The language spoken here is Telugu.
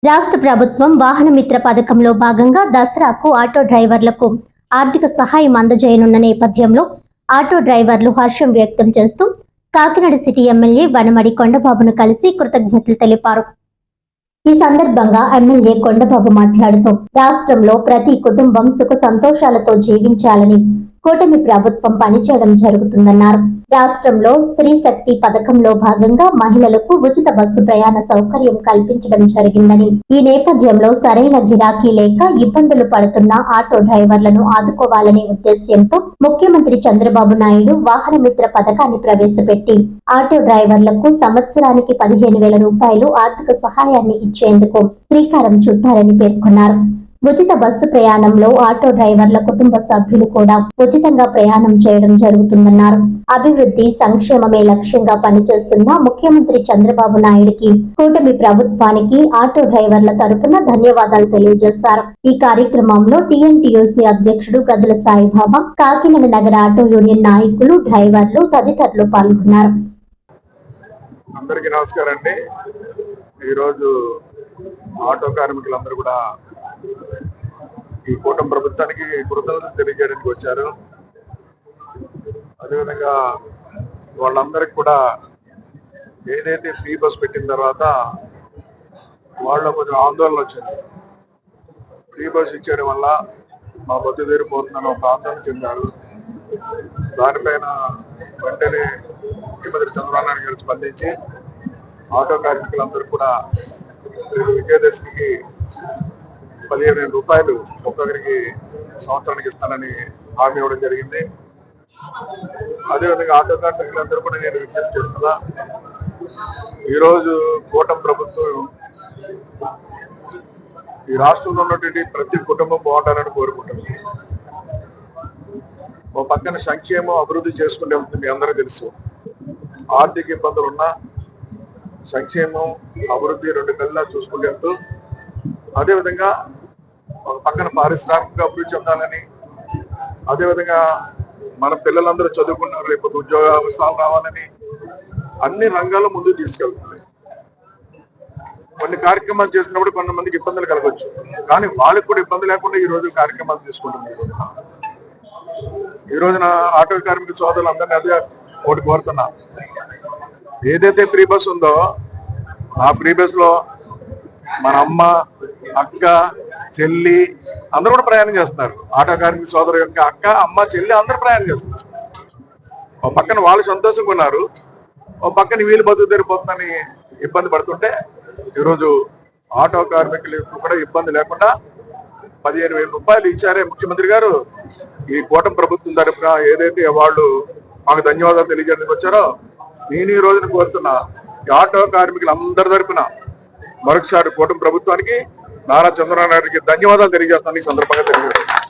రాష్ట్ర ప్రభుత్వం వాహన మిత్ర పథకంలో భాగంగా దసరాకు ఆటో డ్రైవర్లకు ఆర్థిక సహాయం అందజేయనున్న నేపథ్యంలో ఆటో డ్రైవర్లు హర్షం వ్యక్తం చేస్తూ కాకినాడ సిటీ ఎమ్మెల్యే వనమడి కొండబాబును కలిసి కృతజ్ఞతలు తెలిపారు. ఈ సందర్భంగా ఎమ్మెల్యే కొండబాబు మాట్లాడుతూ రాష్ట్రంలో ప్రతి కుటుంబం సుఖ సంతోషాలతో జీవించాలని కూటమి ప్రభుత్వం పనిచేయడం జరుగుతుందన్నారు. రాష్ట్రంలో స్త్రీ శక్తి పథకంలో భాగంగా మహిళలకు ఉచిత బస్సు ప్రయాణ సౌకర్యం కల్పించడం జరిగిందని, ఈ నేపథ్యంలో సరైన గిరాకీ లేక ఇబ్బందులు పడుతున్న ఆటో డ్రైవర్లను ఆదుకోవాలనే ఉద్దేశ్యంతో ముఖ్యమంత్రి చంద్రబాబు నాయుడు వాహన మిత్ర పథకాన్ని ప్రవేశపెట్టి ఆటో డ్రైవర్లకు సంవత్సరానికి 15,000 రూపాయలు ఆర్థిక సహాయాన్ని ఇచ్చేందుకు శ్రీకారం చుట్టారని పేర్కొన్నారు. ఉచిత బస్సు ప్రయాణంలో ఆటో డ్రైవర్ల కుటుంబ సభ్యులు కూడా ఉచితంగా ప్రయాణం చేయడం జరుగుతుందన్నారు. అభివృద్ధి సంక్షేమమే లక్ష్యంగా పనిచేస్తున్న ముఖ్యమంత్రి చంద్రబాబు నాయుడికి కూటమి ప్రభుత్వానికి ఆటో డ్రైవర్ల తరపున ధన్యవాదాలు తెలియజేశారు. ఈ కార్యక్రమంలో టీఎన్టీయూసీ అధ్యక్షుడు గదుల సాయిబాబా, కాకినాడ నగర ఆటో యూనియన్ నాయకులు, డ్రైవర్లు తదితరులు పాల్గొన్నారు. అందరికీ నమస్కారం అండి. ఈరోజు ఆటో కార్మికులందరూ కూడా ఈ కూటమి ప్రభుత్వానికి కృతజ్ఞతలు తెలియజేయడానికి వచ్చారు. అదేవిధంగా వాళ్ళందరికీ కూడా ఏదైతే ఫ్రీ బస్ పెట్టిన తర్వాత వాళ్ళ కొంచెం ఆందోళన వచ్చింది. ఫ్రీ బస్ ఇచ్చేయడం వల్ల మా బతు తీరిపోతుందని ఒక ఆందోళన చెందారు. దానిపైన వెంటనే ముఖ్యమంత్రి చంద్రబాబు నాయుడు గారు స్పందించి ఆటో కార్మికులందరూ కూడా విజయదశమికి 15,000 రూపాయలు ఒక్కొక్కరికి సంవత్సరానికి ఇస్తానని హామీ ఇవ్వడం జరిగింది. అదేవిధంగా ఆటో కార్మికులందరూ కూడా నేను విజ్ఞప్తి చేస్తున్నా, ఈరోజు కూటమి ప్రభుత్వం ఈ రాష్ట్రంలో ఉన్నటువంటి ప్రతి కుటుంబం బాగుండాలని కోరుకుంటుంది. ఓ పక్కన సంక్షేమం అభివృద్ధి చేసుకుంటే వెళ్తుంది. అందరూ తెలుసు, ఆర్థిక ఇబ్బందులు ఉన్నా సంక్షేమం అభివృద్ధి రెండు కల్లా చూసుకుంటూ వెళ్తూ, అదేవిధంగా ఒక పక్కన పారిశ్రామిక అభివృద్ధి చెందాలని, అదేవిధంగా మన పిల్లలందరూ చదువుకున్నారు, రేపు ఉద్యోగ అవసరాలు రావాలని అన్ని రంగాల్లో ముందుకు తీసుకెళ్తుంది. కొన్ని కార్యక్రమాలు చేసినప్పుడు కొంతమందికి ఇబ్బందులు కలగవచ్చు, కానీ వాళ్ళకి కూడా ఇబ్బంది లేకుండా ఈ రోజు కార్యక్రమాలు తీసుకుంటుంది. ఈ రోజున ఆటో కార్మిక సోదరులందరినీ అదే ఒకటి కోరుతున్నా, ఏదైతే ఫ్రీ బస్ ఉందో ఆ ఫ్రీ బస్ లో మన అమ్మ, అక్క, చెల్లి అందరూ కూడా ప్రయాణం చేస్తున్నారు. ఆటో కార్మిక సోదరు యొక్క అక్క, అమ్మ, చెల్లి అందరూ ప్రయాణం చేస్తున్నారు. ఒక పక్కన వాళ్ళు సంతోషంగా ఉన్నారు, ఒక పక్కన వీళ్ళు బతుకు తెరిపోతుందని ఇబ్బంది పడుతుంటే ఈరోజు ఆటో కార్మికులకు కూడా ఇబ్బంది లేకుండా 15,000 రూపాయలు ఇచ్చారే ముఖ్యమంత్రి గారు. ఈ కూటమి ప్రభుత్వం తరఫున ఏదైతే వాళ్ళు మాకు ధన్యవాదాలు తెలియజేయడానికి వచ్చారో, నేను ఈ రోజున కోరుతున్నా ఆటో కార్మికులందరి తరఫున మరొకసారి కూటమి ప్రభుత్వానికి, నారా చంద్రబాబు నాయుడికి ధన్యవాదాలు తెలియజేస్తాను. ఈ సందర్భంగా తెలియజేస్తాను.